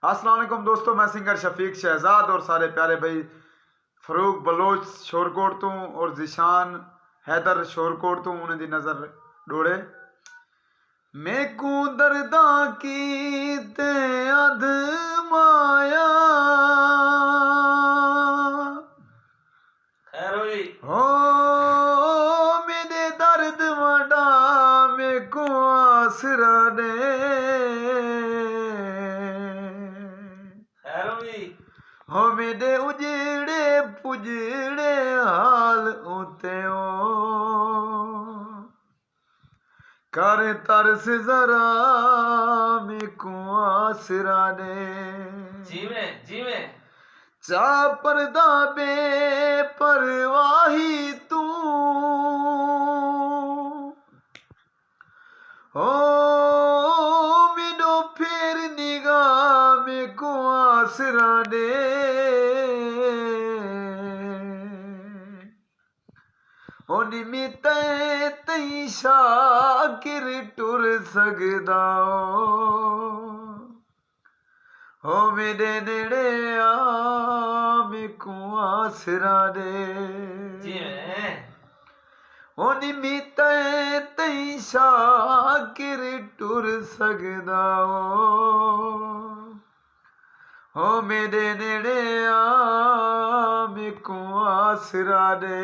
अस्सलाम वालेकुम दोस्तों, मैं सिंगर शफीक शहजाद और सारे प्यारे भाई फरूक बलोच शोरकोट तो और जिशान हैदर शोरकोट तो उन्हें दी नजर डोड़े मैकू दर्दा की ते अध माया हो मेरे दर्द वडा मैकू आसरा दे हो मेरे उजड़े पुजड़े हाल उते कर तरस जरा मेको आसरा दे जीवे चा पर्दा बे परवाही तू हो मेनो फेर निगाह मेको आसरा दे निमित तई शाकिर टुर सकदा हो मेरे नेड़े आ मेको आसरा दे ओ निमित तई शाकिर टुर सकदा हो मेरे नेड़े आ मेको आसरा दे।